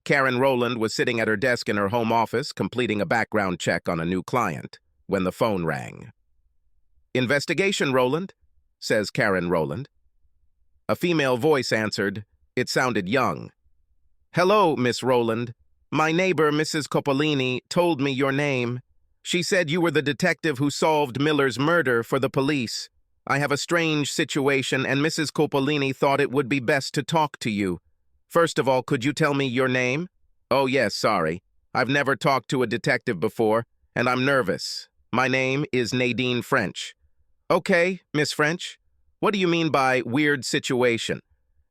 Karen Rowland was sitting at her desk in her home office completing a background check on a new client when the phone rang. "Investigation, Rowland," says Karen Rowland. A female voice answered. It sounded young. "Hello, Miss Rowland. My neighbor, Mrs. Coppolini, told me your name. She said you were the detective who solved Miller's murder for the police. I have a strange situation, and Mrs. Coppolini thought it would be best to talk to you. First of all, could you tell me your name?" "Oh, yes, sorry. I've never talked to a detective before, and I'm nervous. My name is Nadine French." "Okay, Miss French. What do you mean by weird situation?"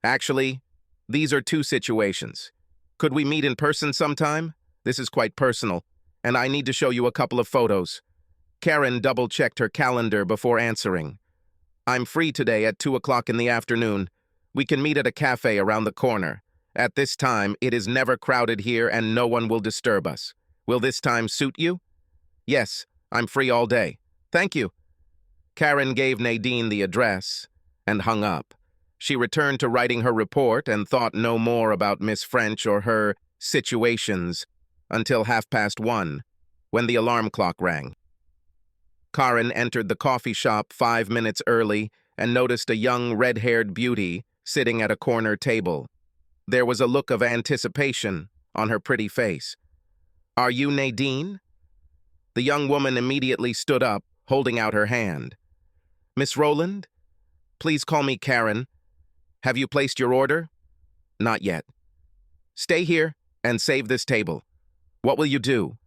"Actually, these are two situations. Could we meet in person sometime? This is quite personal, and I need to show you a couple of photos." Karen double-checked her calendar before answering. "I'm free today at 2 o'clock in the afternoon. We can meet at a cafe around the corner. At this time, it is never crowded here and no one will disturb us. Will this time suit you?" "Yes, I'm free all day. Thank you." Karen gave Nadine the address and hung up. She returned to writing her report and thought no more about Miss French or her situations until 1:30, when the alarm clock rang. Karen entered the coffee shop 5 minutes early and noticed a young red-haired beauty sitting at a corner table. There was a look of anticipation on her pretty face. "Are you Nadine?" The young woman immediately stood up, holding out her hand. "Miss Rowland? Please call me Karen. Have you placed your order?" "Not yet." "Stay here and save this table. What will you do?"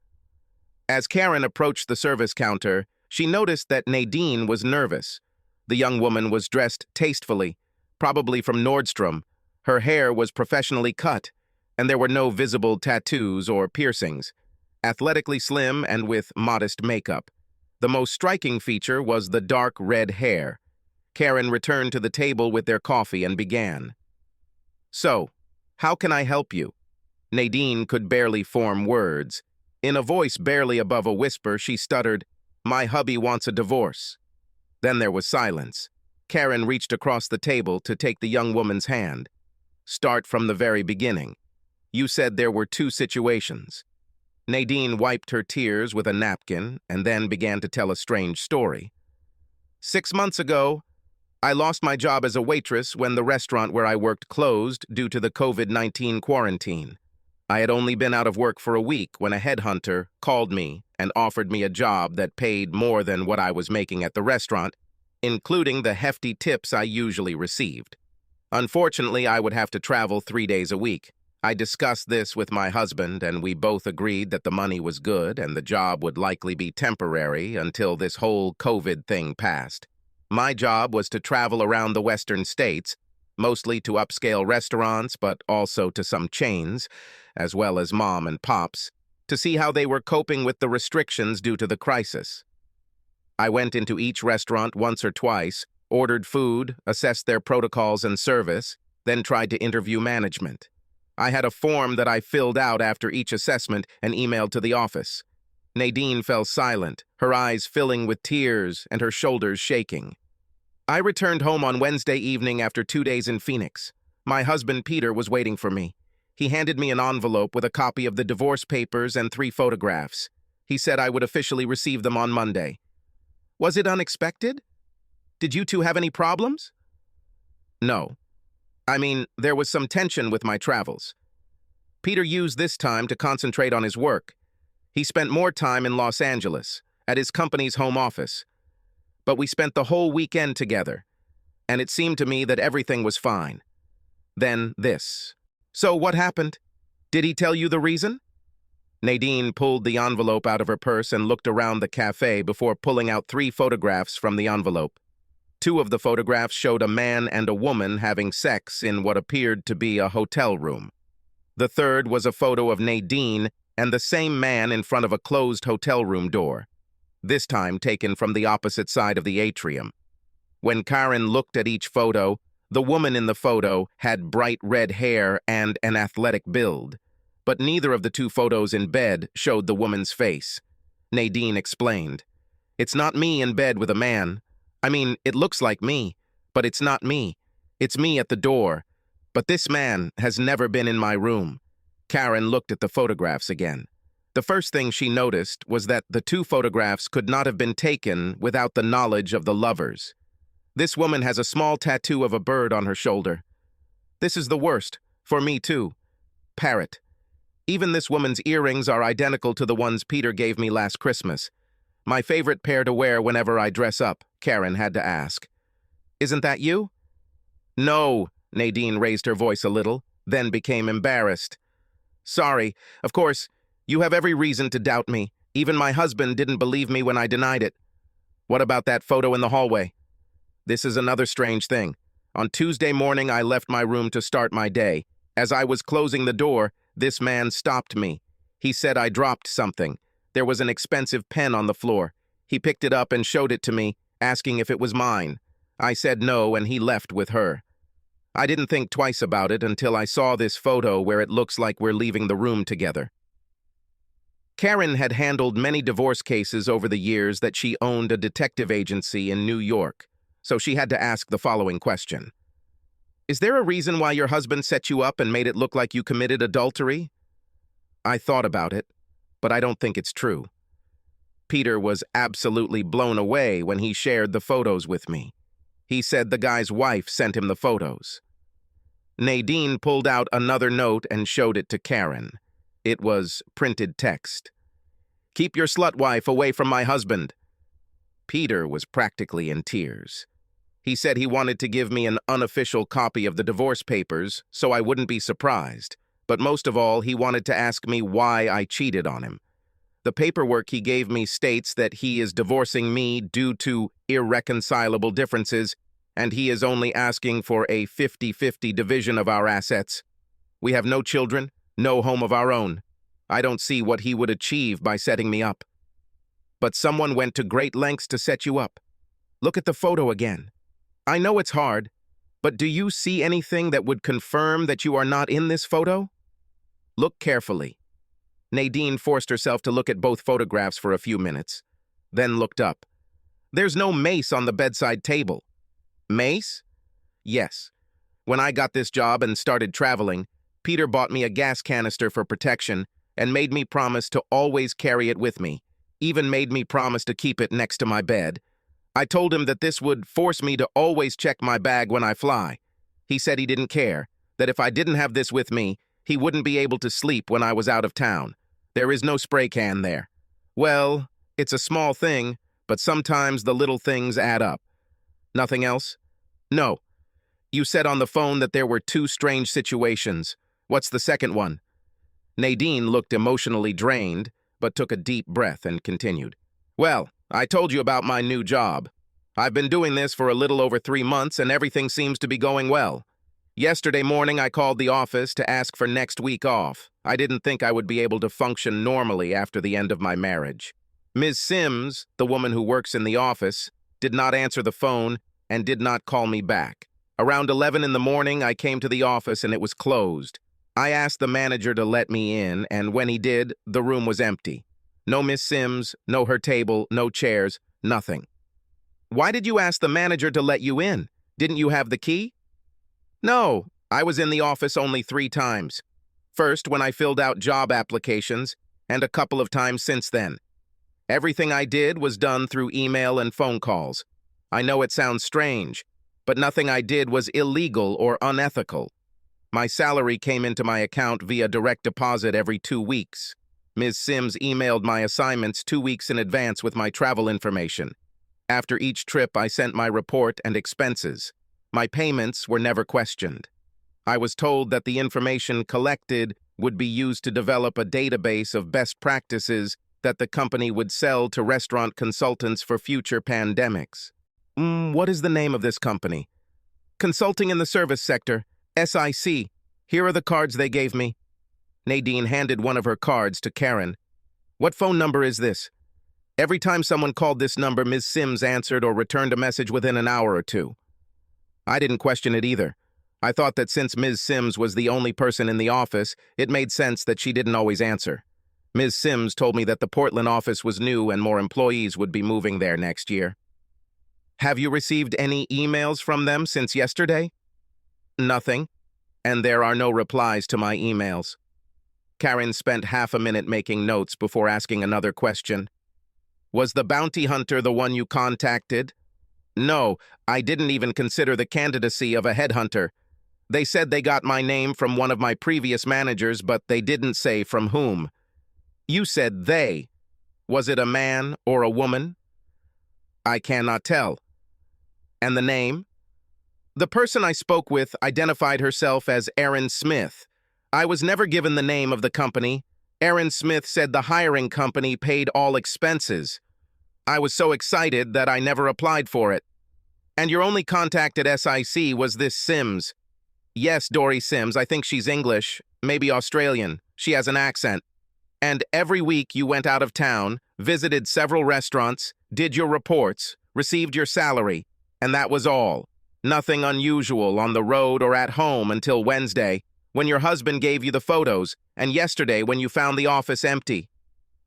As Karen approached the service counter, she noticed that Nadine was nervous. The young woman was dressed tastefully, probably from Nordstrom. Her hair was professionally cut, and there were no visible tattoos or piercings. Athletically slim and with modest makeup. The most striking feature was the dark red hair. Karen returned to the table with their coffee and began. "So, how can I help you?" Nadine could barely form words. In a voice barely above a whisper, she stuttered, "My hubby wants a divorce." Then there was silence. Karen reached across the table to take the young woman's hand. "Start from the very beginning. You said there were two situations." Nadine wiped her tears with a napkin and then began to tell a strange story. "6 months ago, I lost my job as a waitress when the restaurant where I worked closed due to the COVID-19 quarantine. I had only been out of work for a week when a headhunter called me and offered me a job that paid more than what I was making at the restaurant, including the hefty tips I usually received. Unfortunately, I would have to travel 3 days a week. I discussed this with my husband, and we both agreed that the money was good and the job would likely be temporary until this whole COVID thing passed. My job was to travel around the western states, mostly to upscale restaurants, but also to some chains, as well as mom and pops, to see how they were coping with the restrictions due to the crisis. I went into each restaurant once or twice, ordered food, assessed their protocols and service, then tried to interview management. I had a form that I filled out after each assessment and emailed to the office. Nadine fell silent, her eyes filling with tears and her shoulders shaking. I returned home on Wednesday evening after 2 days in Phoenix. My husband Peter was waiting for me. He handed me an envelope with a copy of the divorce papers and 3 photographs. He said I would officially receive them on Monday. Was it unexpected? Did you two have any problems? No. I mean, there was some tension with my travels. Peter used this time to concentrate on his work. He spent more time in Los Angeles, at his company's home office. But we spent the whole weekend together, and it seemed to me that everything was fine. Then this. So what happened? Did he tell you the reason? Nadine pulled the envelope out of her purse and looked around the cafe before pulling out 3 photographs from the envelope. 2 of the photographs showed a man and a woman having sex in what appeared to be a hotel room. The third was a photo of Nadine and the same man in front of a closed hotel room door, this time taken from the opposite side of the atrium. When Karen looked at each photo, the woman in the photo had bright red hair and an athletic build, but neither of the 2 photos in bed showed the woman's face. Nadine explained, "It's not me in bed with a man. I mean, it looks like me, but it's not me. It's me at the door. But this man has never been in my room. Karen looked at the photographs again. The first thing she noticed was that the two photographs could not have been taken without the knowledge of the lovers. This woman has a small tattoo of a bird on her shoulder. This is the worst, for me too. Parrot. Even this woman's earrings are identical to the ones Peter gave me last Christmas. My favorite pair to wear whenever I dress up, Karen had to ask. Isn't that you? No, Nadine raised her voice a little, then became embarrassed. Sorry, of course, you have every reason to doubt me. Even my husband didn't believe me when I denied it. What about that photo in the hallway? This is another strange thing. On Tuesday morning, I left my room to start my day. As I was closing the door, this man stopped me. He said I dropped something. There was an expensive pen on the floor. He picked it up and showed it to me, asking if it was mine. I said no, and he left with her. I didn't think twice about it until I saw this photo where it looks like we're leaving the room together. Karen had handled many divorce cases over the years that she owned a detective agency in New York, so she had to ask the following question. Is there a reason why your husband set you up and made it look like you committed adultery? I thought about it, but I don't think it's true. Peter was absolutely blown away when he shared the photos with me. He said the guy's wife sent him the photos. Nadine pulled out another note and showed it to Karen. It was printed text. Keep your slut wife away from my husband. Peter was practically in tears. He said he wanted to give me an unofficial copy of the divorce papers so I wouldn't be surprised, but most of all, he wanted to ask me why I cheated on him. The paperwork he gave me states that he is divorcing me due to irreconcilable differences, and he is only asking for a 50-50 division of our assets. We have no children, no home of our own. I don't see what he would achieve by setting me up. But someone went to great lengths to set you up. Look at the photo again. I know it's hard, but do you see anything that would confirm that you are not in this photo? Look carefully. Nadine forced herself to look at both photographs for a few minutes, then looked up. There's no mace on the bedside table. Mace? Yes. When I got this job and started traveling, Peter bought me a gas canister for protection and made me promise to always carry it with me, even made me promise to keep it next to my bed. I told him that this would force me to always check my bag when I fly. He said he didn't care, that if I didn't have this with me, he wouldn't be able to sleep when I was out of town. There is no spray can there. Well, it's a small thing, but sometimes the little things add up. Nothing else? No. You said on the phone that there were two strange situations. What's the second one? Nadine looked emotionally drained, but took a deep breath and continued. Well, I told you about my new job. I've been doing this for a little over 3 months and everything seems to be going well. Yesterday morning I called the office to ask for next week off. I didn't think I would be able to function normally after the end of my marriage. Ms. Sims, the woman who works in the office, did not answer the phone and did not call me back. Around 11 in the morning I came to the office and it was closed. I asked the manager to let me in and when he did, the room was empty. No Miss Sims, no her table, no chairs, nothing. Why did you ask the manager to let you in? Didn't you have the key? No, I was in the office only 3 times. First, when I filled out job applications, and a couple of times since then. Everything I did was done through email and phone calls. I know it sounds strange, but nothing I did was illegal or unethical. My salary came into my account via direct deposit every 2 weeks. Ms. Sims emailed my assignments 2 weeks in advance with my travel information. After each trip, I sent my report and expenses. My payments were never questioned. I was told that the information collected would be used to develop a database of best practices that the company would sell to restaurant consultants for future pandemics. What is the name of this company? Consulting in the Service Sector, SIC. Here are the cards they gave me. Nadine handed one of her cards to Karen. What phone number is this? Every time someone called this number, Ms. Sims answered or returned a message within an hour or 2. I didn't question it either. I thought that since Ms. Sims was the only person in the office, it made sense that she didn't always answer. Ms. Sims told me that the Portland office was new and more employees would be moving there next year. Have you received any emails from them since yesterday? Nothing, and there are no replies to my emails. Karen spent half a minute making notes before asking another question. Was the bounty hunter the one you contacted? No, I didn't even consider the candidacy of a headhunter. They said they got my name from one of my previous managers, but they didn't say from whom. You said they. Was it a man or a woman? I cannot tell. And the name? The person I spoke with identified herself as Erin Smith. I was never given the name of the company. Erin Smith said the hiring company paid all expenses. I was so excited that I never applied for it. And your only contact at SIC was this Sims. Yes, Dory Sims. I think she's English, maybe Australian. She has an accent. And every week you went out of town, visited several restaurants, did your reports, received your salary, and that was all. Nothing unusual on the road or at home until Wednesday, when your husband gave you the photos, and yesterday when you found the office empty.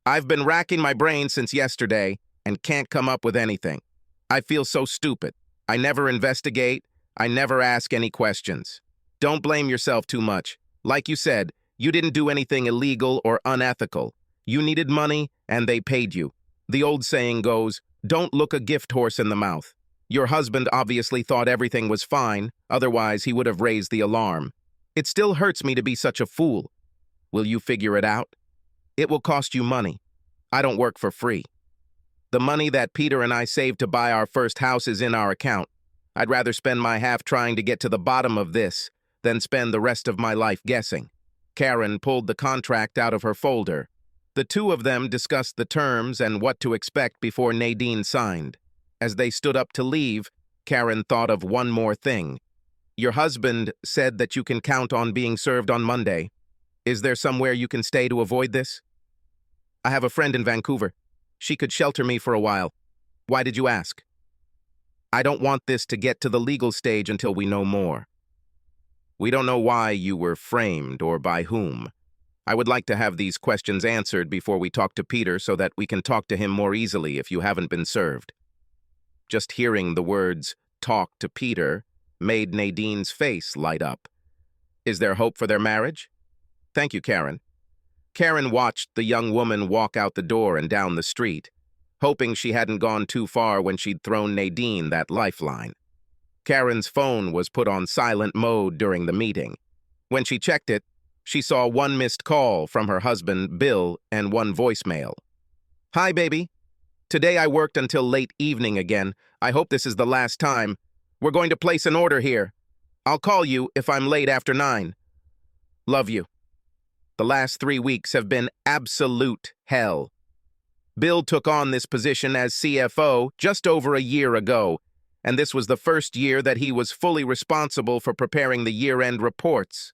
I've been racking my brain since yesterday and can't come up with anything. I feel so stupid. I never investigate. I never ask any questions. Don't blame yourself too much. Like you said, you didn't do anything illegal or unethical. You needed money, and they paid you. The old saying goes, don't look a gift horse in the mouth. Your husband obviously thought everything was fine, otherwise he would have raised the alarm. It still hurts me to be such a fool. Will you figure it out? It will cost you money. I don't work for free. The money that Peter and I saved to buy our first house is in our account. I'd rather spend my half trying to get to the bottom of this than spend the rest of my life guessing. Karen pulled the contract out of her folder. The two of them discussed the terms and what to expect before Nadine signed. As they stood up to leave, Karen thought of one more thing. Your husband said that you can count on being served on Monday. Is there somewhere you can stay to avoid this? I have a friend in Vancouver. She could shelter me for a while. Why did you ask? I don't want this to get to the legal stage until we know more. We don't know why you were framed or by whom. I would like to have these questions answered before we talk to Peter so that we can talk to him more easily if you haven't been served. Just hearing the words, talk to Peter, made Nadine's face light up. Is there hope for their marriage? Thank you, Karen. Karen watched the young woman walk out the door and down the street, hoping she hadn't gone too far when she'd thrown Nadine that lifeline. Karen's phone was put on silent mode during the meeting. When she checked it, she saw one missed call from her husband, Bill, and one voicemail. Hi, baby. Today I worked until late evening again. I hope this is the last time. We're going to place an order here. I'll call you if I'm late after 9. Love you. The last 3 weeks have been absolute hell. Bill took on this position as CFO just over a year ago, and this was the first year that he was fully responsible for preparing the year-end reports.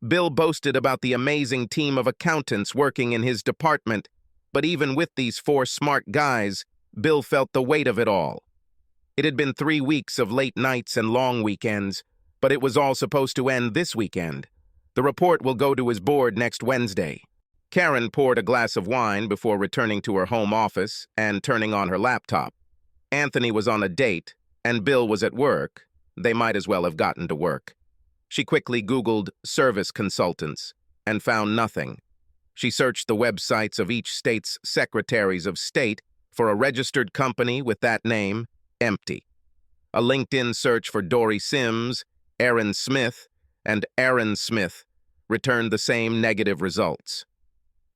Bill boasted about the amazing team of accountants working in his department, but even with these 4 smart guys, Bill felt the weight of it all. It had been 3 weeks of late nights and long weekends, but it was all supposed to end this weekend. The report will go to his board next Wednesday. Karen poured a glass of wine before returning to her home office and turning on her laptop. Anthony was on a date, and Bill was at work. They might as well have gotten to work. She quickly Googled service consultants and found nothing. She searched the websites of each state's secretaries of state for a registered company with that name, empty. A LinkedIn search for Dory Sims, Erin Smith, and Aaron Smith returned the same negative results.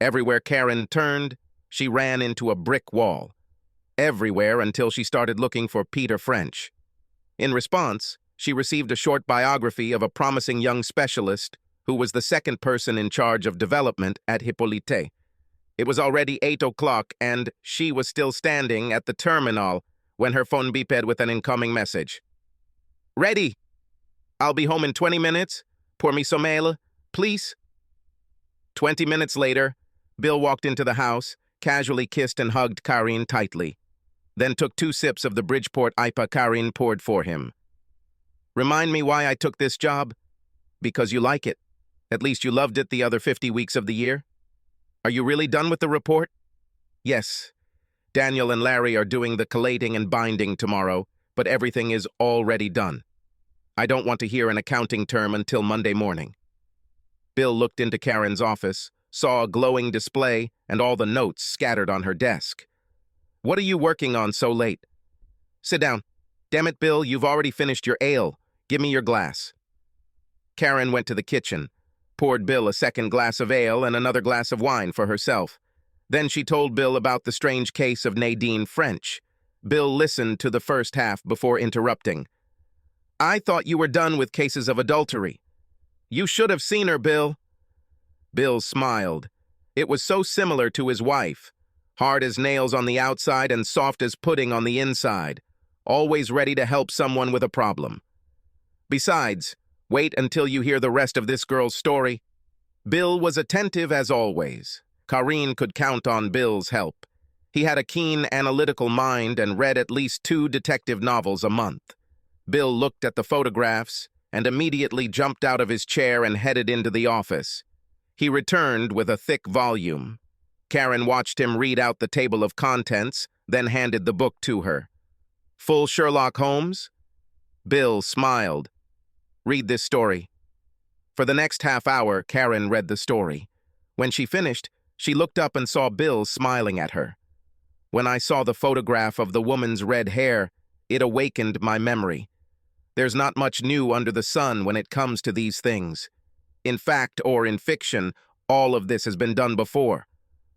Everywhere Karen turned, she ran into a brick wall. Everywhere until she started looking for Peter French. In response, she received a short biography of a promising young specialist who was the second person in charge of development at Hippolyte. It was already 8 o'clock and she was still standing at the terminal when her phone beeped with an incoming message. Ready. I'll be home in 20 minutes. Pour me some ale, please. 20 minutes later, Bill walked into the house, casually kissed and hugged Karine tightly, then took 2 sips of the Bridgeport IPA Karine poured for him. Remind me why I took this job? Because you like it. At least you loved it the other 50 weeks of the year. Are you really done with the report? Yes. Daniel and Larry are doing the collating and binding tomorrow, but everything is already done. I don't want to hear an accounting term until Monday morning. Bill looked into Karen's office, saw a glowing display and all the notes scattered on her desk. "What are you working on so late?" "Sit down. Damn it, Bill, you've already finished your ale. Give me your glass." Karen went to the kitchen, poured Bill a second glass of ale and another glass of wine for herself. Then she told Bill about the strange case of Nadine French. Bill listened to the first half before interrupting. "I thought you were done with cases of adultery." "You should have seen her, Bill." Bill smiled. It was so similar to his wife. Hard as nails on the outside and soft as pudding on the inside. Always ready to help someone with a problem. "Besides, wait until you hear the rest of this girl's story." Bill was attentive as always. Karine could count on Bill's help. He had a keen, analytical mind and read at least 2 detective novels a month. Bill looked at the photographs and immediately jumped out of his chair and headed into the office. He returned with a thick volume. Karen watched him read out the table of contents, then handed the book to her. "Full Sherlock Holmes?" Bill smiled. "Read this story." For the next half hour, Karen read the story. When she finished, she looked up and saw Bill smiling at her. When I saw the photograph of the woman's red hair, it awakened my memory. There's not much new under the sun when it comes to these things. In fact or in fiction, all of this has been done before.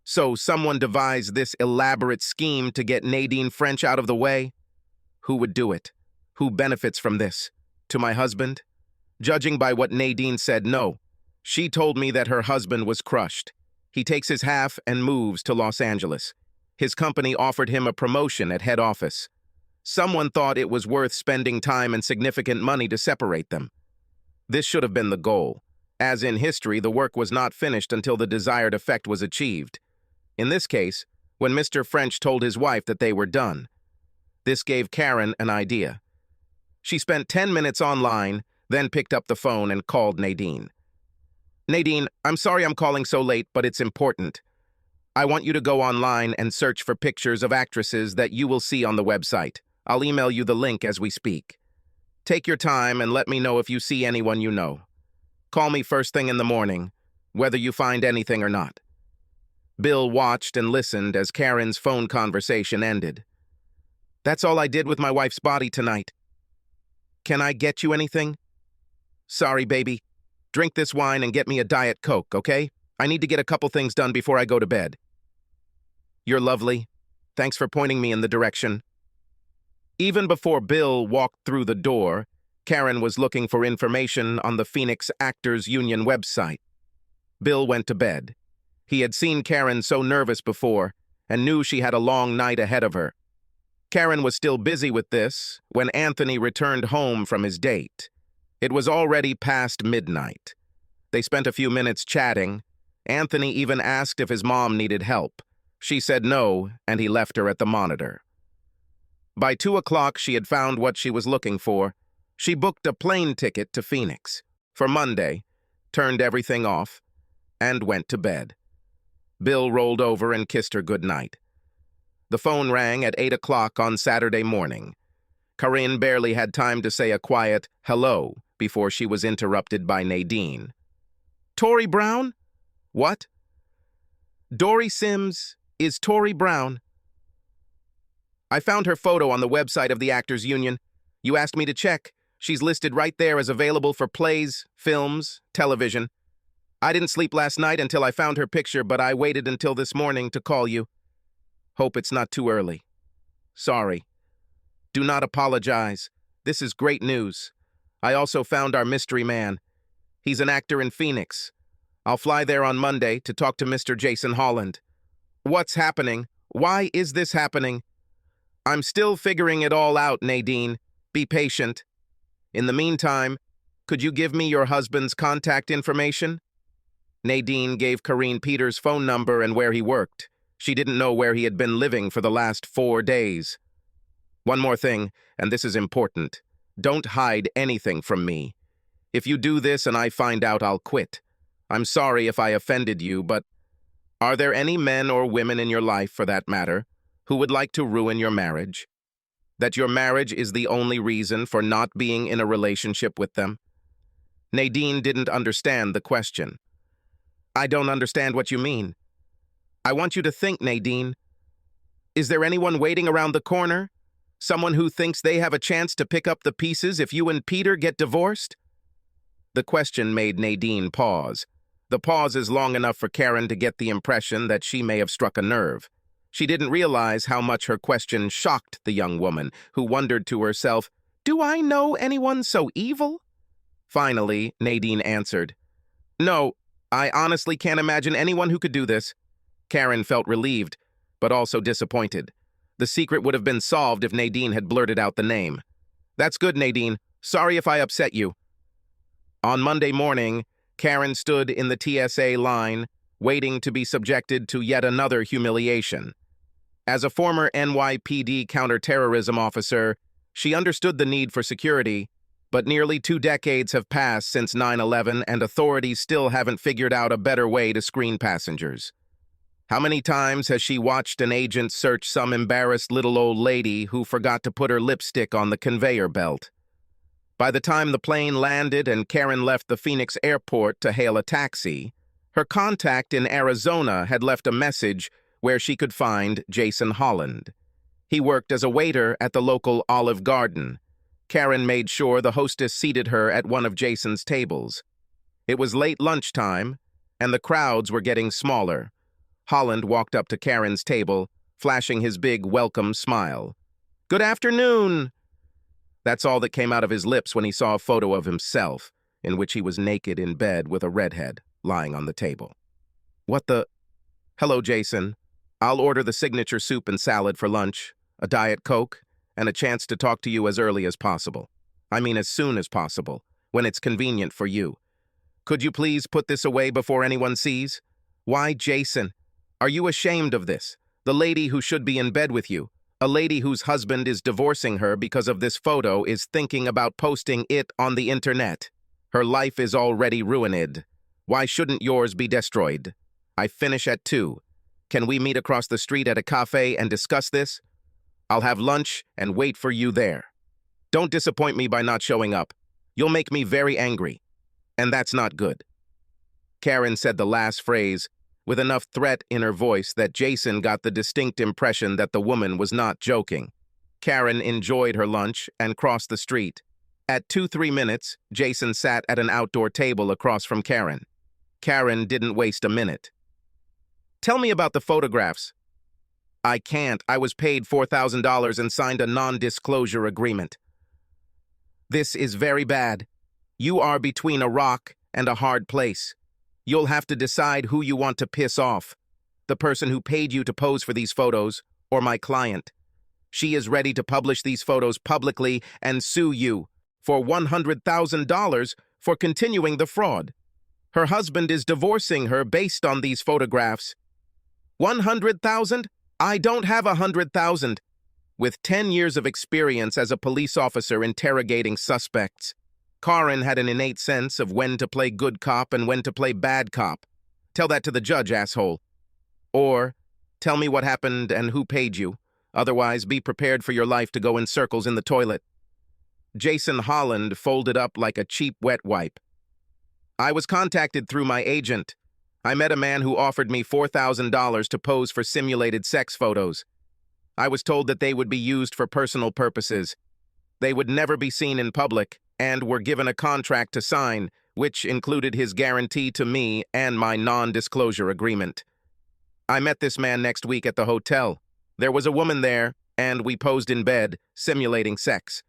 So someone devised this elaborate scheme to get Nadine French out of the way? Who would do it? Who benefits from this? To my husband? Judging by what Nadine said, no. She told me that her husband was crushed. He takes his half and moves to Los Angeles. His company offered him a promotion at head office. Someone thought it was worth spending time and significant money to separate them. This should have been the goal. As in history, the work was not finished until the desired effect was achieved. In this case, when Mr. French told his wife that they were done. This gave Karen an idea. She spent 10 minutes online, then picked up the phone and called Nadine. "Nadine, I'm sorry I'm calling so late, but it's important. I want you to go online and search for pictures of actresses that you will see on the website. I'll email you the link as we speak. Take your time and let me know if you see anyone you know. Call me first thing in the morning, whether you find anything or not." Bill watched and listened as Karen's phone conversation ended. "That's all I did with my wife's body tonight. Can I get you anything?" "Sorry, baby. Drink this wine and get me a Diet Coke, okay? I need to get a couple things done before I go to bed." "You're lovely. Thanks for pointing me in the direction." Even before Bill walked through the door, Karen was looking for information on the Phoenix Actors Union website. Bill went to bed. He had seen Karen so nervous before and knew she had a long night ahead of her. Karen was still busy with this when Anthony returned home from his date. It was already past midnight. They spent a few minutes chatting. Anthony even asked if his mom needed help. She said no, and he left her at the monitor. By 2 o'clock, she had found what she was looking for. She booked a plane ticket to Phoenix for Monday, turned everything off, and went to bed. Bill rolled over and kissed her goodnight. The phone rang at 8 o'clock on Saturday morning. Karine barely had time to say a quiet hello before she was interrupted by Nadine. "Tori Brown?" "What?" "Dory Sims is Tori Brown." "I found her photo on the website of the Actors Union. You asked me to check. She's listed right there as available for plays, films, television. I didn't sleep last night until I found her picture, but I waited until this morning to call you. Hope it's not too early. Sorry. Do not apologize. This is great news. I also found our mystery man. He's an actor in Phoenix. I'll fly there on Monday to talk to Mr. Jason Holland." "What's happening? Why is this happening?" "I'm still figuring it all out, Nadine. Be patient. In the meantime, could you give me your husband's contact information?" Nadine gave Karine Peter's phone number and where he worked. She didn't know where he had been living for the last 4 days. "One more thing, and this is important. Don't hide anything from me. If you do this and I find out, I'll quit. I'm sorry if I offended you, but are there any men or women in your life, for that matter, who would like to ruin your marriage? That your marriage is the only reason for not being in a relationship with them?" Nadine didn't understand the question. I don't understand what you mean. I want you to think, Nadine. Is there anyone waiting around the corner? Someone who thinks they have a chance to pick up the pieces if you and Peter get divorced? The question made Nadine pause. The pause is long enough for Karen to get the impression that she may have struck a nerve. She didn't realize how much her question shocked the young woman, who wondered to herself, "Do I know anyone so evil?" Finally, Nadine answered, "No, I honestly can't imagine anyone who could do this." Karen felt relieved, but also disappointed. The secret would have been solved if Nadine had blurted out the name. "That's good, Nadine. Sorry if I upset you." On Monday morning, Karen stood in the TSA line, waiting to be subjected to yet another humiliation. As a former NYPD counterterrorism officer, she understood the need for security, but nearly 2 decades have passed since 9/11 and authorities still haven't figured out a better way to screen passengers. How many times has she watched an agent search some embarrassed little old lady who forgot to put her lipstick on the conveyor belt? By the time the plane landed and Karen left the Phoenix airport to hail a taxi, her contact in Arizona had left a message where she could find Jason Holland. He worked as a waiter at the local Olive Garden. Karen made sure the hostess seated her at one of Jason's tables. It was late lunchtime, and the crowds were getting smaller. Holland walked up to Karen's table, flashing his big welcome smile. "Good afternoon." That's all that came out of his lips when he saw a photo of himself, in which he was naked in bed with a redhead lying on the table. "What the—" "Hello, Jason. I'll order the signature soup and salad for lunch, a Diet Coke, and a chance to talk to you as early as possible. I mean as soon as possible, when it's convenient for you. Could you please put this away before anyone sees?" "Why, Jason? Are you ashamed of this? The lady who should be in bed with you, a lady whose husband is divorcing her because of this photo, is thinking about posting it on the internet. Her life is already ruined. Why shouldn't yours be destroyed? I finish at 2. Can we meet across the street at a cafe and discuss this? I'll have lunch and wait for you there. Don't disappoint me by not showing up. You'll make me very angry. And that's not good." Karen said the last phrase with enough threat in her voice that Jason got the distinct impression that the woman was not joking. Karen enjoyed her lunch and crossed the street. At 2-3 minutes, Jason sat at an outdoor table across from Karen. Karen didn't waste a minute. "Tell me about the photographs." "I can't. I was paid $4,000 and signed a non-disclosure agreement." "This is very bad. You are between a rock and a hard place. You'll have to decide who you want to piss off, the person who paid you to pose for these photos, or my client. She is ready to publish these photos publicly and sue you for $100,000 for continuing the fraud. Her husband is divorcing her based on these photographs. 100,000? I don't have 100,000. With 10 years of experience as a police officer interrogating suspects, Karen had an innate sense of when to play good cop and when to play bad cop. Tell that to the judge, asshole. Or, tell me what happened and who paid you. Otherwise, be prepared for your life to go in circles in the toilet. Jason Holland folded up like a cheap wet wipe. I was contacted through my agent. I met a man who offered me $4,000 to pose for simulated sex photos. I was told that they would be used for personal purposes. They would never be seen in public, and were given a contract to sign, which included his guarantee to me and my non-disclosure agreement. I met this man next week at the hotel. There was a woman there, and we posed in bed, simulating sex.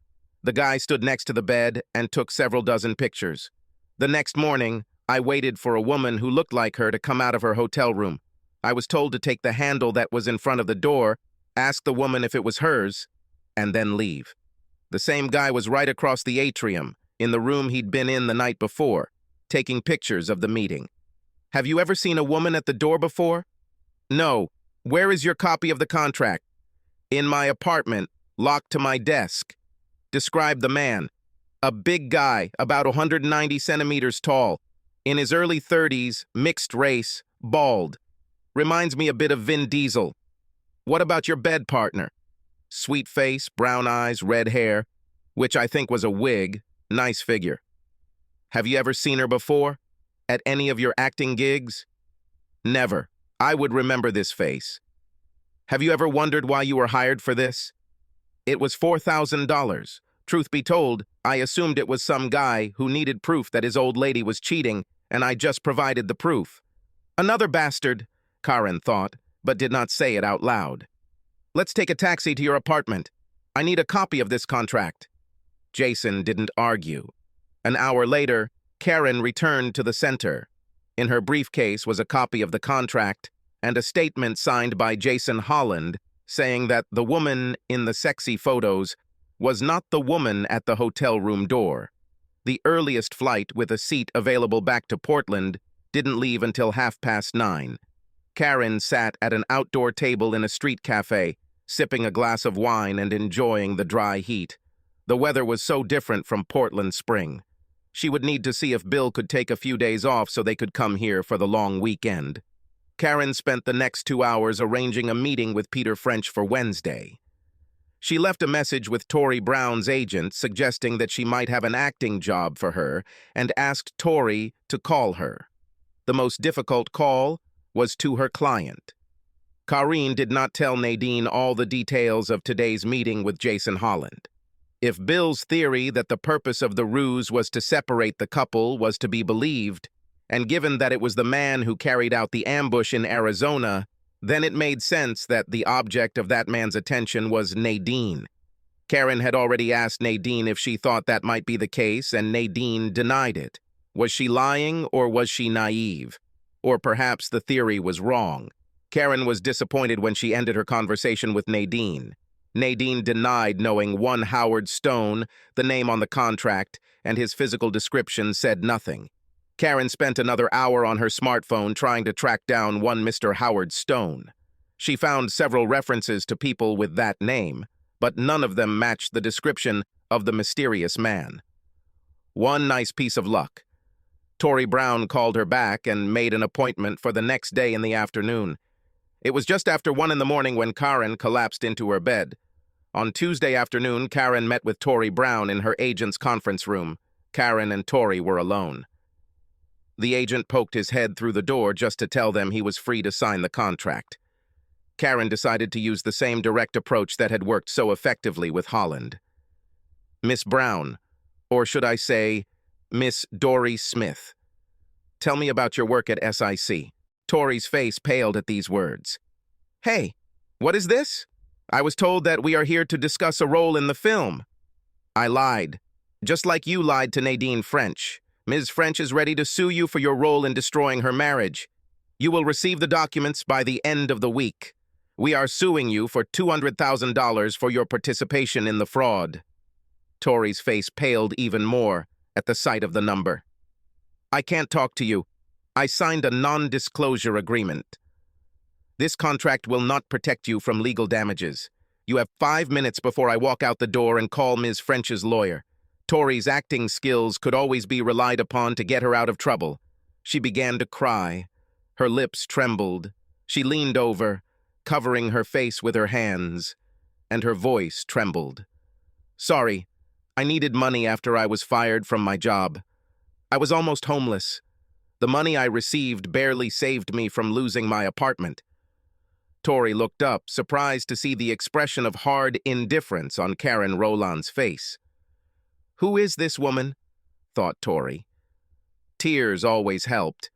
The guy stood next to the bed and took several dozen pictures. The next morning, I waited for a woman who looked like her to come out of her hotel room. I was told to take the handle that was in front of the door, ask the woman if it was hers, and then leave. The same guy was right across the atrium, in the room he'd been in the night before, taking pictures of the meeting. Have you ever seen a woman at the door before? No. Where is your copy of the contract? In my apartment, locked to my desk. Describe the man. A big guy, about 190 centimeters tall. In his early 30s, mixed race, bald. Reminds me a bit of Vin Diesel. What about your bed partner? Sweet face, brown eyes, red hair, which I think was a wig, nice figure. Have you ever seen her before? At any of your acting gigs? Never. I would remember this face. Have you ever wondered why you were hired for this? It was $4,000. Truth be told, I assumed it was some guy who needed proof that his old lady was cheating, and I just provided the proof. Another bastard, Karen thought, but did not say it out loud. Let's take a taxi to your apartment. I need a copy of this contract. Jason didn't argue. An hour later, Karen returned to the center. In her briefcase was a copy of the contract and a statement signed by Jason Holland saying that the woman in the sexy photos was not the woman at the hotel room door. The earliest flight with a seat available back to Portland didn't leave until 9:30. Karen sat at an outdoor table in a street cafe, sipping a glass of wine and enjoying the dry heat. The weather was so different from Portland spring. She would need to see if Bill could take a few days off so they could come here for the long weekend. Karen spent the next 2 hours arranging a meeting with Peter French for Wednesday. She left a message with Tori Brown's agent suggesting that she might have an acting job for her and asked Tori to call her. The most difficult call was to her client. Karen did not tell Nadine all the details of today's meeting with Jason Holland. If Bill's theory that the purpose of the ruse was to separate the couple was to be believed, and given that it was the man who carried out the ambush in Arizona, then it made sense that the object of that man's attention was Nadine. Karen had already asked Nadine if she thought that might be the case, and Nadine denied it. Was she lying, or was she naive? Or perhaps the theory was wrong. Karen was disappointed when she ended her conversation with Nadine. Nadine denied knowing one Howard Stone, the name on the contract, and his physical description said nothing. Karen spent another hour on her smartphone trying to track down one Mr. Howard Stone. She found several references to people with that name, but none of them matched the description of the mysterious man. One nice piece of luck. Tori Brown called her back and made an appointment for the next day in the afternoon. It was just after 1 a.m. when Karen collapsed into her bed. On Tuesday afternoon, Karen met with Tori Brown in her agent's conference room. Karen and Tori were alone. The agent poked his head through the door just to tell them he was free to sign the contract. Karen decided to use the same direct approach that had worked so effectively with Holland. Miss Brown, or should I say, Miss Dory Smith, tell me about your work at SIC. Tori's face paled at these words. Hey, what is this? I was told that we are here to discuss a role in the film. I lied, just like you lied to Nadine French. Ms. French is ready to sue you for your role in destroying her marriage. You will receive the documents by the end of the week. We are suing you for $200,000 for your participation in the fraud. Tori's face paled even more at the sight of the number. I can't talk to you. I signed a non-disclosure agreement. This contract will not protect you from legal damages. You have 5 minutes before I walk out the door and call Ms. French's lawyer. Tori's acting skills could always be relied upon to get her out of trouble. She began to cry. Her lips trembled. She leaned over, covering her face with her hands, and her voice trembled. Sorry, I needed money after I was fired from my job. I was almost homeless. The money I received barely saved me from losing my apartment. Tori looked up, surprised to see the expression of hard indifference on Karen Rowland's face. Who is this woman? Thought Tori. Tears always helped.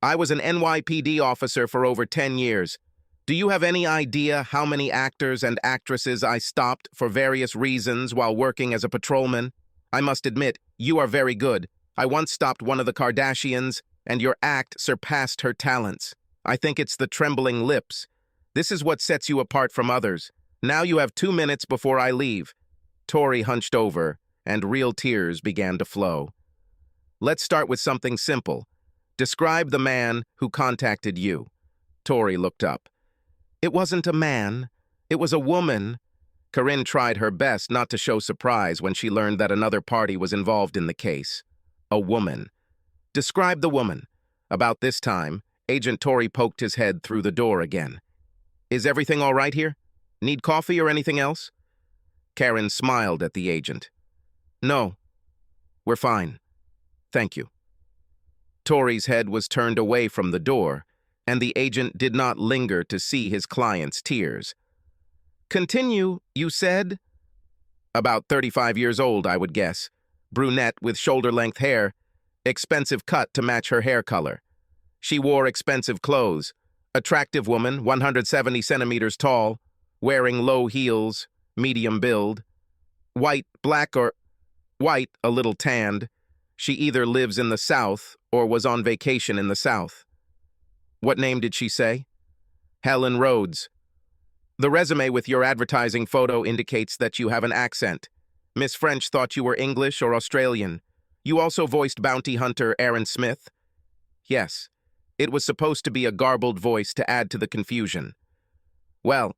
I was an NYPD officer for over 10 years. Do you have any idea how many actors and actresses I stopped for various reasons while working as a patrolman? I must admit, you are very good. I once stopped one of the Kardashians, and your act surpassed her talents. I think it's the trembling lips. This is what sets you apart from others. Now you have 2 minutes before I leave. Tori hunched over, and real tears began to flow. Let's start with something simple. Describe the man who contacted you. Tori looked up. It wasn't a man. It was a woman. Corinne tried her best not to show surprise when she learned that another party was involved in the case. A woman. Describe the woman. About this time, Agent Tori poked his head through the door again. Is everything all right here? Need coffee or anything else? Karen smiled at the agent. No, we're fine. Thank you. Tori's head was turned away from the door, and the agent did not linger to see his client's tears. "Continue, you said?" "About 35 years old, I would guess. Brunette with shoulder-length hair, expensive cut to match her hair color. She wore expensive clothes. Attractive woman, 170 centimeters tall, wearing low heels, medium build. White, black, or white, a little tanned. She either lives in the South or was on vacation in the South." "What name did she say?" "Helen Rhodes." "The resume with your advertising photo indicates that you have an accent. Miss French thought you were English or Australian. You also voiced bounty hunter Aaron Smith?" "Yes. It was supposed to be a garbled voice to add to the confusion." "Well,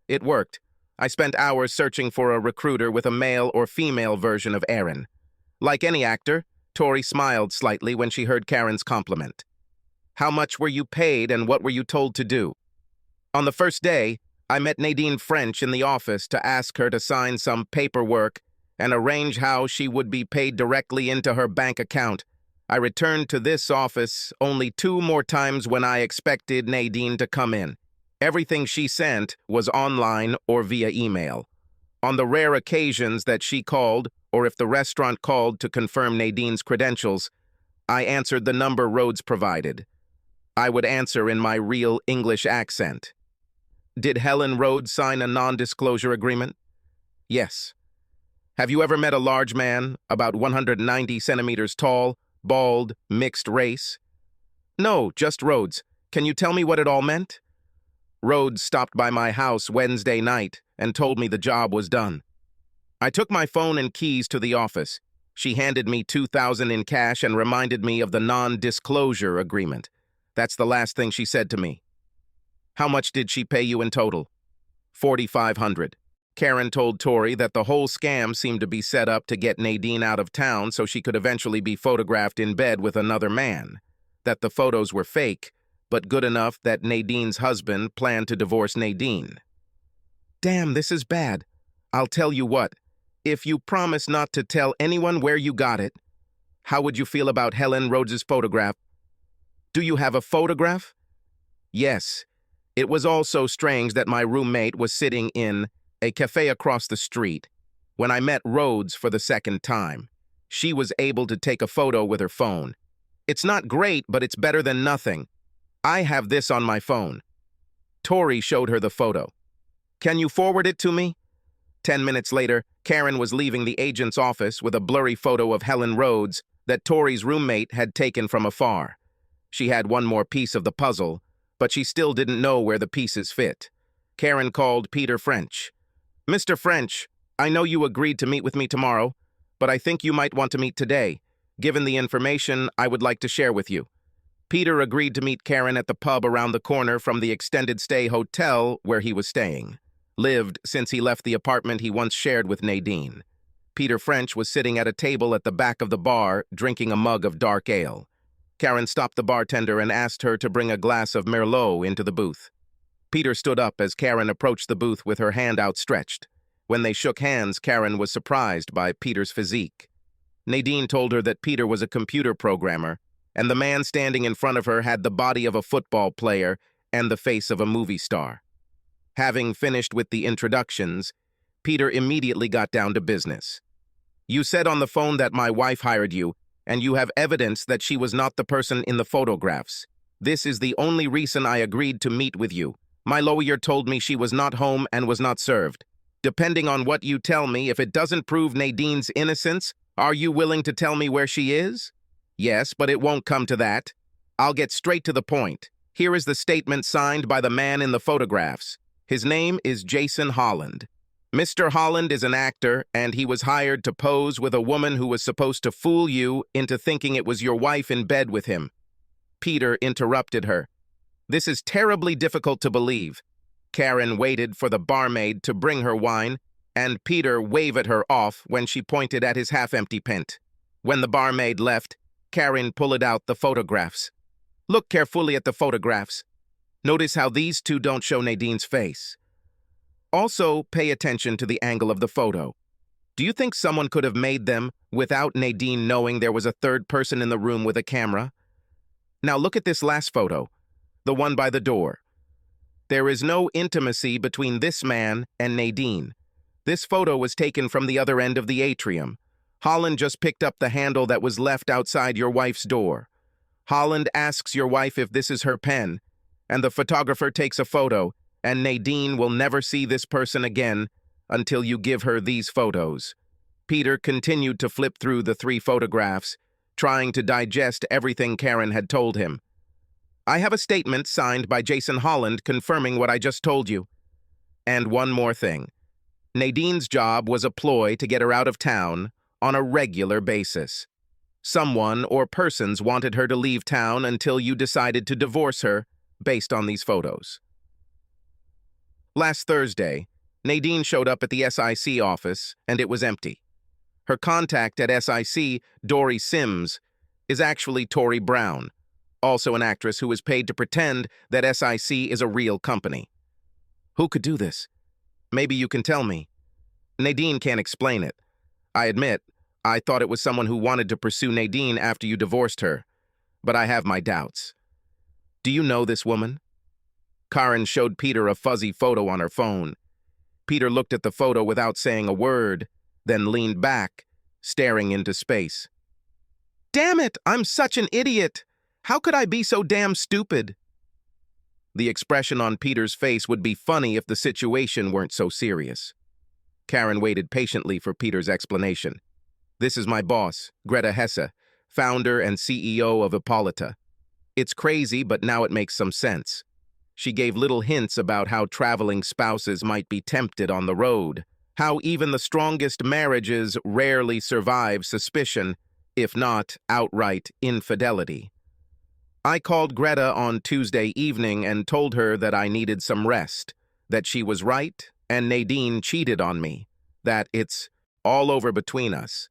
it worked. I spent hours searching for a recruiter with a male or female version of Aaron." Like any actor, Tori smiled slightly when she heard Karen's compliment. "How much were you paid and what were you told to do?" "On the first day, I met Nadine French in the office to ask her to sign some paperwork and arrange how she would be paid directly into her bank account. I returned to this office only 2 more times when I expected Nadine to come in. Everything she sent was online or via email. On the rare occasions that she called, or if the restaurant called to confirm Nadine's credentials, I answered the number Rhodes provided. I would answer in my real English accent." "Did Helen Rhodes sign a non-disclosure agreement?" "Yes." "Have you ever met a large man, about 190 centimeters tall, bald, mixed race?" "No, just Rhodes. Can you tell me what it all meant?" "Rhodes stopped by my house Wednesday night and told me the job was done. I took my phone and keys to the office. She handed me $2,000 in cash and reminded me of the non-disclosure agreement. That's the last thing she said to me." "How much did she pay you in total?" $4,500. Karen told Tori that the whole scam seemed to be set up to get Nadine out of town so she could eventually be photographed in bed with another man. That the photos were fake, but good enough that Nadine's husband planned to divorce Nadine. "Damn, this is bad. I'll tell you what. If you promise not to tell anyone where you got it, how would you feel about Helen Rhodes's photograph?" "Do you have a photograph?" "Yes. It was all so strange that my roommate was sitting in a cafe across the street when I met Rhodes for the second time. She was able to take a photo with her phone. It's not great, but it's better than nothing. I have this on my phone." Tori showed her the photo. "Can you forward it to me?" 10 minutes later, Karen was leaving the agent's office with a blurry photo of Helen Rhodes that Tori's roommate had taken from afar. She had one more piece of the puzzle, but she still didn't know where the pieces fit. Karen called Peter French. "Mr. French, I know you agreed to meet with me tomorrow, but I think you might want to meet today, given the information I would like to share with you." Peter agreed to meet Karen at the pub around the corner from the extended stay hotel where he was staying. Lived since he left the apartment he once shared with Nadine. Peter French was sitting at a table at the back of the bar, drinking a mug of dark ale. Karen stopped the bartender and asked her to bring a glass of Merlot into the booth. Peter stood up as Karen approached the booth with her hand outstretched. When they shook hands, Karen was surprised by Peter's physique. Nadine told her that Peter was a computer programmer, and the man standing in front of her had the body of a football player and the face of a movie star. Having finished with the introductions, Peter immediately got down to business. "You said on the phone that my wife hired you, and you have evidence that she was not the person in the photographs. This is the only reason I agreed to meet with you. My lawyer told me she was not home and was not served. Depending on what you tell me, if it doesn't prove Nadine's innocence, are you willing to tell me where she is?" "Yes, but it won't come to that. I'll get straight to the point. Here is the statement signed by the man in the photographs. His name is Jason Holland. Mr. Holland is an actor, and he was hired to pose with a woman who was supposed to fool you into thinking it was your wife in bed with him." Peter interrupted her. "This is terribly difficult to believe." Karen waited for the barmaid to bring her wine, and Peter waved at her off when she pointed at his half-empty pint. When the barmaid left, Karen pulled out the photographs. "Look carefully at the photographs. Notice how these two don't show Nadine's face. Also, pay attention to the angle of the photo. Do you think someone could have made them without Nadine knowing there was a third person in the room with a camera? Now look at this last photo. the one by the door. There is no intimacy between this man and Nadine. This photo was taken from the other end of the atrium. Holland just picked up the handle that was left outside your wife's door. Holland asks your wife if this is her pen, and the photographer takes a photo, and Nadine will never see this person again until you give her these photos. Peter continued to flip through the 3 photographs, trying to digest everything Karen had told him. I have a statement signed by Jason Holland confirming what I just told you. And one more thing. Nadine's job was a ploy to get her out of town on a regular basis. Someone or persons wanted her to leave town until you decided to divorce her based on these photos. Last Thursday, Nadine showed up at the SIC office and it was empty. Her contact at SIC, Dory Sims, is actually Tori Brown, also an actress who is paid to pretend that SIC is a real company. Who could do this? Maybe you can tell me. Nadine can't explain it. I admit, I thought it was someone who wanted to pursue Nadine after you divorced her, but I have my doubts. Do you know this woman? Karen showed Peter a fuzzy photo on her phone. Peter looked at the photo without saying a word, then leaned back, staring into space. Damn it, I'm such an idiot! How could I be so damn stupid? The expression on Peter's face would be funny if the situation weren't so serious. Karen waited patiently for Peter's explanation. This is my boss, Greta Hesse, founder and CEO of Hippolyta. It's crazy, but now it makes some sense. She gave little hints about how traveling spouses might be tempted on the road, how even the strongest marriages rarely survive suspicion, if not outright infidelity. I called Greta on Tuesday evening and told her that I needed some rest, that she was right and Nadine cheated on me, that it's all over between us.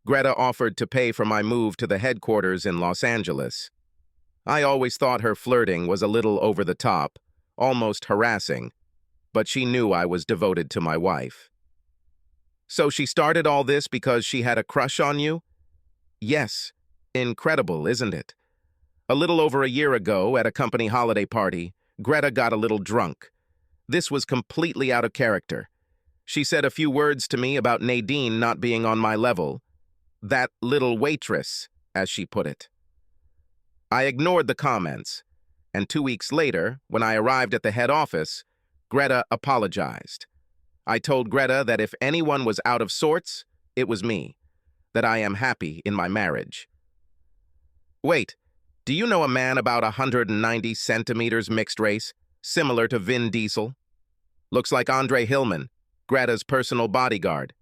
Greta offered to pay for my move to the headquarters in Los Angeles. I always thought her flirting was a little over the top, almost harassing, but she knew I was devoted to my wife. So she started all this because she had a crush on you? Yes. Incredible, isn't it? A little over a year ago, at a company holiday party, Greta got a little drunk. This was completely out of character. She said a few words to me about Nadine not being on my level. That little waitress, as she put it. I ignored the comments, and 2 weeks later, when I arrived at the head office, Greta apologized. I told Greta that if anyone was out of sorts, it was me, that I am happy in my marriage. Wait, do you know a man about 190 centimeters mixed race, similar to Vin Diesel? Looks like Andre Hillman, Greta's personal bodyguard.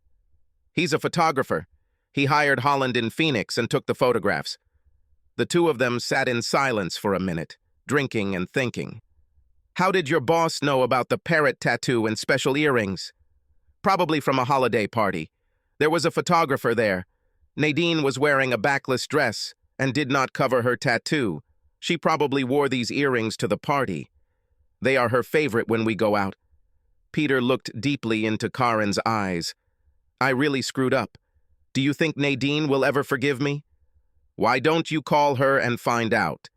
He's a photographer. He hired Holland in Phoenix and took the photographs. The two of them sat in silence for a minute, drinking and thinking. How did your boss know about the parrot tattoo and special earrings? Probably from a holiday party. There was a photographer there. Nadine was wearing a backless dress and did not cover her tattoo. She probably wore these earrings to the party. They are her favorite when we go out. Peter looked deeply into Karen's eyes. I really screwed up. Do you think Nadine will ever forgive me? Why don't you call her and find out?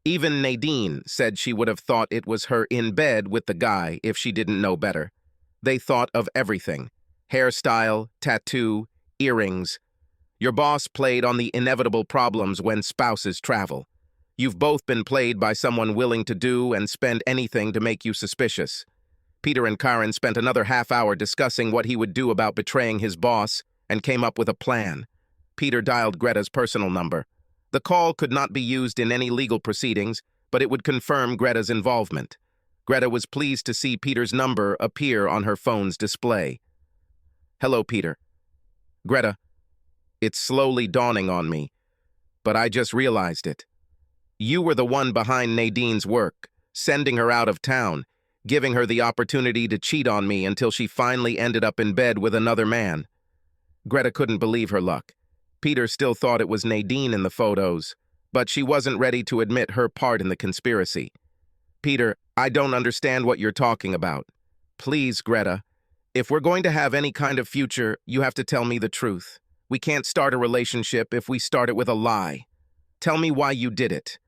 Even Nadine said she would have thought it was her in bed with the guy if she didn't know better. They thought of everything. Hairstyle, tattoo, earrings. Your boss played on the inevitable problems when spouses travel. You've both been played by someone willing to do and spend anything to make you suspicious. Peter and Karen spent another half-hour discussing what he would do about betraying his boss and came up with a plan. Peter dialed Greta's personal number. The call could not be used in any legal proceedings, but it would confirm Greta's involvement. Greta was pleased to see Peter's number appear on her phone's display. Hello, Peter. Greta, it's slowly dawning on me, but I just realized it. You were the one behind Nadine's work, sending her out of town, giving her the opportunity to cheat on me until she finally ended up in bed with another man. Greta couldn't believe her luck. Peter still thought it was Nadine in the photos, but she wasn't ready to admit her part in the conspiracy. Peter, I don't understand what you're talking about. Please, Greta, if we're going to have any kind of future, you have to tell me the truth. We can't start a relationship if we start it with a lie. Tell me why you did it.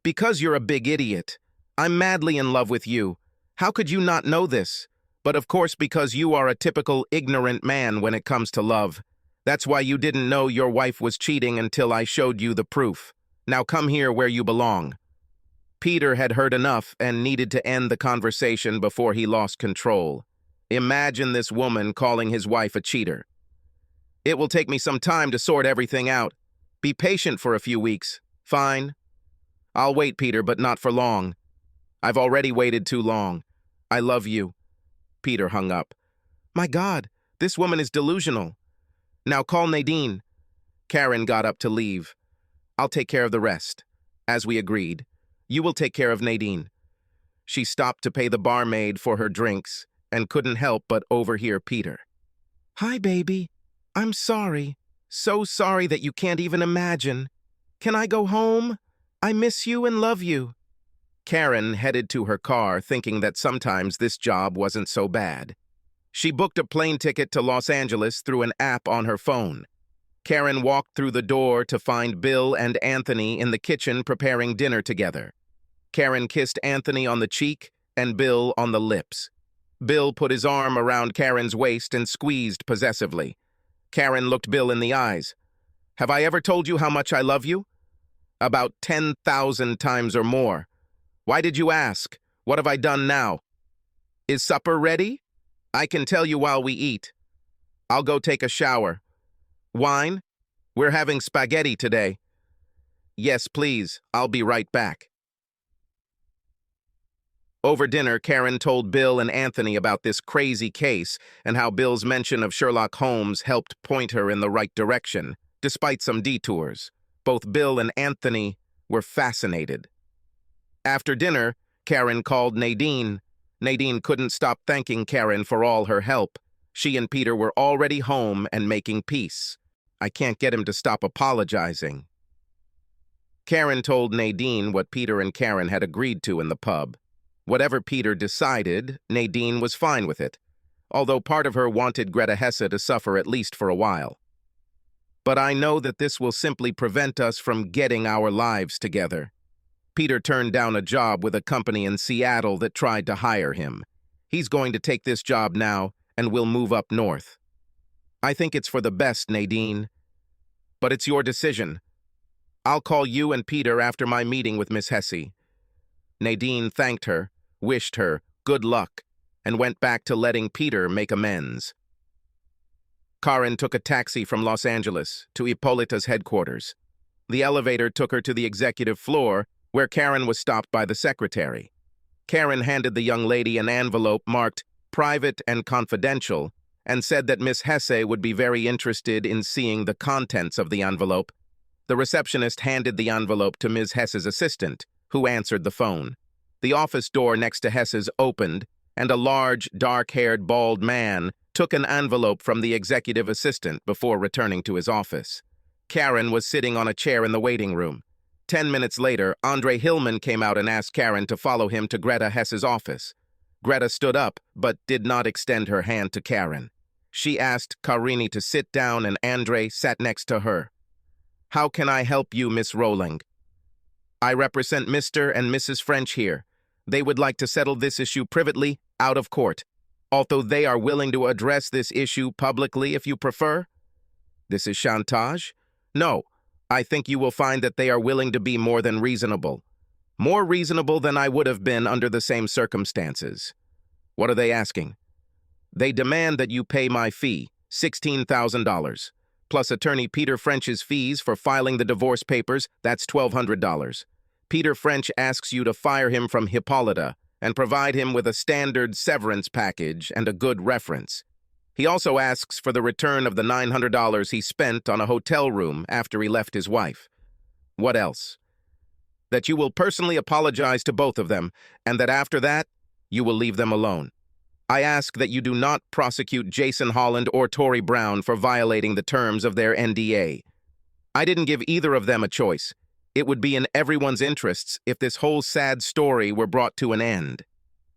Because you're a big idiot. I'm madly in love with you. How could you not know this? But of course because you are a typical ignorant man when it comes to love. That's why you didn't know your wife was cheating until I showed you the proof. Now come here where you belong. Peter had heard enough and needed to end the conversation before he lost control. Imagine this woman calling his wife a cheater. It will take me some time to sort everything out. Be patient for a few weeks. Fine. I'll wait, Peter, but not for long. I've already waited too long. I love you. Peter hung up. My God, this woman is delusional. Now call Nadine. Karen got up to leave. I'll take care of the rest. As we agreed. You will take care of Nadine. She stopped to pay the barmaid for her drinks and couldn't help but overhear Peter. Hi, baby. I'm sorry. So sorry that you can't even imagine. Can I go home? I miss you and love you. Karen headed to her car thinking that sometimes this job wasn't so bad. She booked a plane ticket to Los Angeles through an app on her phone. Karen walked through the door to find Bill and Anthony in the kitchen preparing dinner together. Karen kissed Anthony on the cheek and Bill on the lips. Bill put his arm around Karen's waist and squeezed possessively. Karen looked Bill in the eyes. Have I ever told you how much I love you? About 10,000 times or more. Why did you ask? What have I done now? Is supper ready? I can tell you while we eat. I'll go take a shower. Wine? We're having spaghetti today. Yes, please. I'll be right back. Over dinner, Karen told Bill and Anthony about this crazy case and how Bill's mention of Sherlock Holmes helped point her in the right direction, despite some detours. Both Bill and Anthony were fascinated. After dinner, Karen called Nadine. Nadine couldn't stop thanking Karen for all her help. She and Peter were already home and making peace. I can't get him to stop apologizing. Karen told Nadine what Peter and Karen had agreed to in the pub. Whatever Peter decided, Nadine was fine with it, although part of her wanted Greta Hesse to suffer at least for a while. But I know that this will simply prevent us from getting our lives together. Peter turned down a job with a company in Seattle that tried to hire him. He's going to take this job now, and we'll move up north. I think it's for the best, Nadine. But it's your decision. I'll call you and Peter after my meeting with Miss Hesse. Nadine thanked her, wished her good luck, and went back to letting Peter make amends. Karen took a taxi from Los Angeles to Hippolyta's headquarters. The elevator took her to the executive floor, where Karen was stopped by the secretary. Karen handed the young lady an envelope marked Private and Confidential and said that Miss Hesse would be very interested in seeing the contents of the envelope. The receptionist handed the envelope to Ms. Hesse's assistant, who answered the phone. The office door next to Hesse's opened, and a large, dark-haired, bald man took an envelope from the executive assistant before returning to his office. Karen was sitting on a chair in the waiting room. 10 minutes later, Andre Hillman came out and asked Karen to follow him to Greta Hesse's office. Greta stood up, but did not extend her hand to Karen. She asked Karini to sit down, and Andre sat next to her. How can I help you, Miss Rowling? I represent Mr. and Mrs. French here. They would like to settle this issue privately, out of court, although they are willing to address this issue publicly if you prefer. This is chantage? No. I think you will find that they are willing to be more than reasonable. More reasonable than I would have been under the same circumstances. What are they asking? They demand that you pay my fee, $16,000, plus attorney Peter French's fees for filing the divorce papers, that's $1,200. Peter French asks you to fire him from Hippolyta and provide him with a standard severance package and a good reference. He also asks for the return of the $900 he spent on a hotel room after he left his wife. What else? That you will personally apologize to both of them, and that after that, you will leave them alone. I ask that you do not prosecute Jason Holland or Tori Brown for violating the terms of their NDA. I didn't give either of them a choice. It would be in everyone's interests if this whole sad story were brought to an end.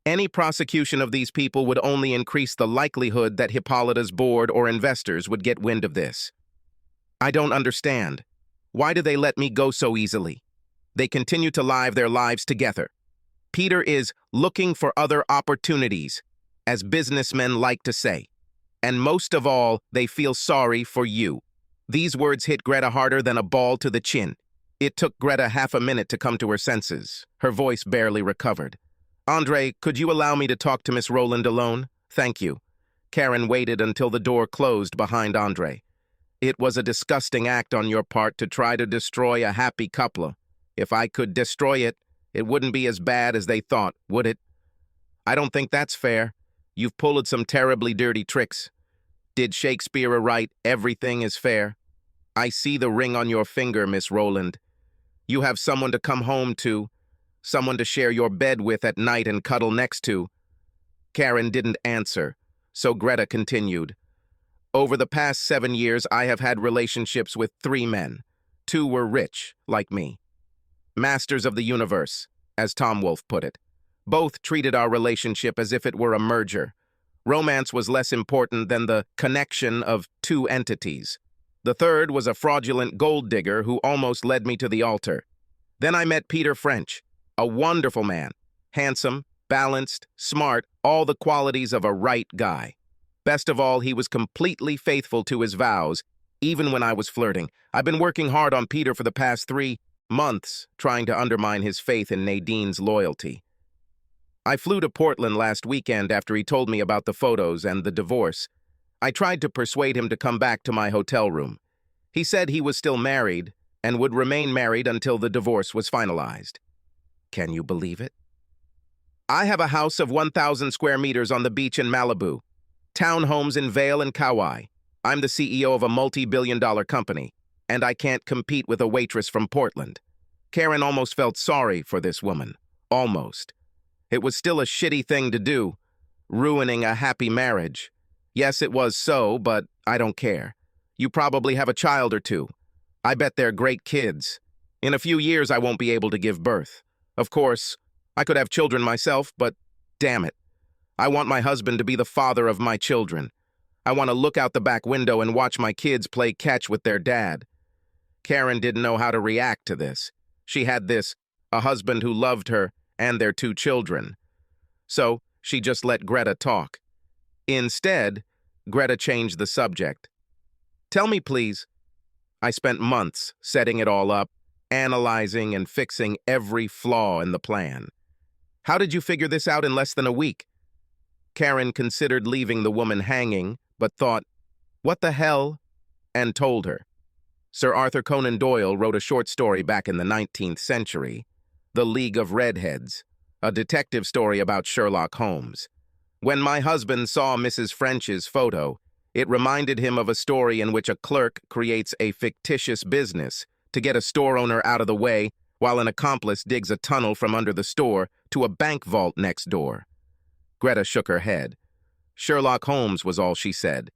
Any prosecution of these people would only increase the likelihood that Hippolyta's board or investors would get wind of this. I don't understand. Why do they let me go so easily? They continue to live their lives together. Peter is looking for other opportunities, as businessmen like to say. And most of all, they feel sorry for you. These words hit Greta harder than a ball to the chin. It took Greta half a minute to come to her senses. Her voice barely recovered. "Andre, could you allow me to talk to Miss Rowland alone? Thank you." Karen waited until the door closed behind Andre. "It was a disgusting act on your part to try to destroy a happy couple. If I could destroy it, it wouldn't be as bad as they thought, would it?" "I don't think that's fair. You've pulled some terribly dirty tricks. Did Shakespeare write, 'Everything is fair'? I see the ring on your finger, Miss Rowland. You have someone to come home to, someone to share your bed with at night and cuddle next to." Karen didn't answer, so Greta continued. "Over the past 7 years, I have had relationships with 3 men. 2 were rich, like me. Masters of the universe, as Tom Wolfe put it. Both treated our relationship as if it were a merger. Romance was less important than the connection of 2 entities. The third was a fraudulent gold digger who almost led me to the altar. Then I met Peter French, a wonderful man, handsome, balanced, smart, all the qualities of a right guy. Best of all, he was completely faithful to his vows, even when I was flirting. I've been working hard on Peter for the past 3 months, trying to undermine his faith in Nadine's loyalty. I flew to Portland last weekend after he told me about the photos and the divorce. I tried to persuade him to come back to my hotel room. He said he was still married and would remain married until the divorce was finalized. Can you believe it? I have a house of 1,000 square meters on the beach in Malibu, townhomes in Vail and Kauai. I'm the CEO of a multi-billion-dollar company, and I can't compete with a waitress from Portland. Karen almost felt sorry for this woman. Almost. It was still a shitty thing to do, ruining a happy marriage. Yes, it was so, but I don't care. You probably have a child or 2. I bet they're great kids. In a few years, I won't be able to give birth. Of course, I could have children myself, but damn it. I want my husband to be the father of my children. I want to look out the back window and watch my kids play catch with their dad. Karen didn't know how to react to this. She had a husband who loved her and their 2 children. So she just let Greta talk. Instead, Greta changed the subject. "Tell me, please." I spent months setting it all up, analyzing and fixing every flaw in the plan. "How did you figure this out in less than a week?" Karen considered leaving the woman hanging, but thought, "What the hell?" and told her. Sir Arthur Conan Doyle wrote a short story back in the 19th century, The League of Redheads, a detective story about Sherlock Holmes. When my husband saw Mrs. French's photo, it reminded him of a story in which a clerk creates a fictitious business to get a store owner out of the way while an accomplice digs a tunnel from under the store to a bank vault next door. Greta shook her head. Sherlock Holmes was all she said.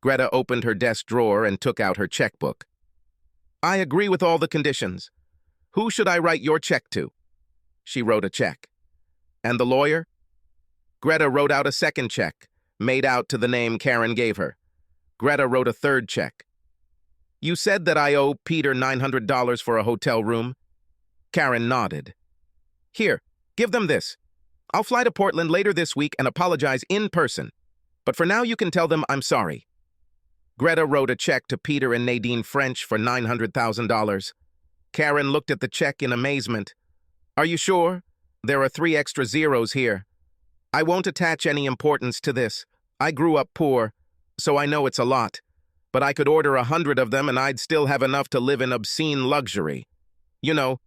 Greta opened her desk drawer and took out her checkbook. "I agree with all the conditions. Who should I write your check to?" She wrote a check. "And the lawyer?" Greta wrote out a second check, made out to the name Karen gave her. Greta wrote a third check. "You said that I owe Peter $900 for a hotel room?" Karen nodded. "Here, give them this. I'll fly to Portland later this week and apologize in person. But for now, you can tell them I'm sorry." Greta wrote a check to Peter and Nadine French for $900,000. Karen looked at the check in amazement. "Are you sure? There are 3 extra zeros here. I won't attach any importance to this. I grew up poor, so I know it's a lot. But I could order 100 of them and I'd still have enough to live in obscene luxury. You know,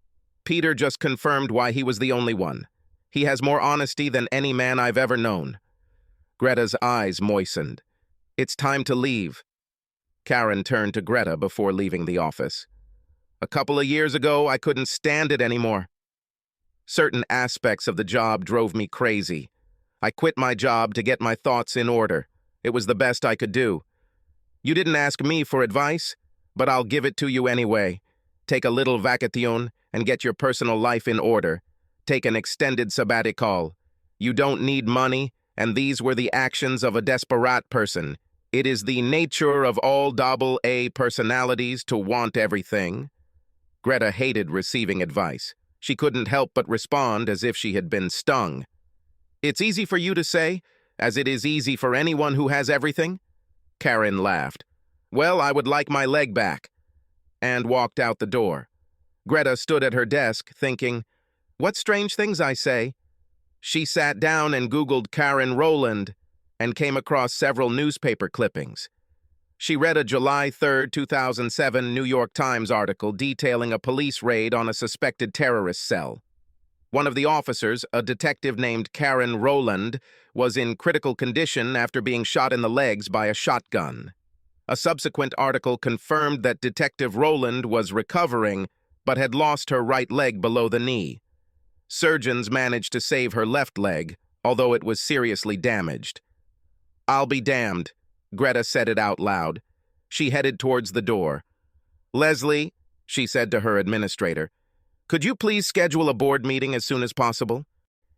Peter just confirmed why he was the only one. He has more honesty than any man I've ever known." Greta's eyes moistened. "It's time to leave." Karen turned to Greta before leaving the office. "A couple of years ago, I couldn't stand it anymore. Certain aspects of the job drove me crazy. I quit my job to get my thoughts in order. It was the best I could do. You didn't ask me for advice, but I'll give it to you anyway. Take a little vacation and get your personal life in order. Take an extended sabbatical. You don't need money, and these were the actions of a desperate person. It is the nature of all AA personalities to want everything." Greta hated receiving advice. She couldn't help but respond as if she had been stung. "It's easy for you to say, as it is easy for anyone who has everything?" Karen laughed. "Well, I would like my leg back," and walked out the door. Greta stood at her desk, thinking, "What strange things I say." She sat down and Googled Karen Rowland and came across several newspaper clippings. She read a July 3, 2007 New York Times article detailing a police raid on a suspected terrorist cell. One of the officers, a detective named Karen Rowland, was in critical condition after being shot in the legs by a shotgun. A subsequent article confirmed that Detective Rowland was recovering, but had lost her right leg below the knee. Surgeons managed to save her left leg, although it was seriously damaged. "I'll be damned," Greta said it out loud. She headed towards the door. "Leslie," she said to her administrator, "could you please schedule a board meeting as soon as possible?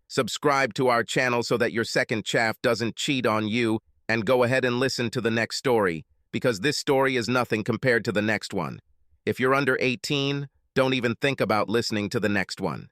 Subscribe to our channel so that your second chaff doesn't cheat on you, and go ahead and listen to the next story, because this story is nothing compared to the next one. If you're under 18, don't even think about listening to the next one."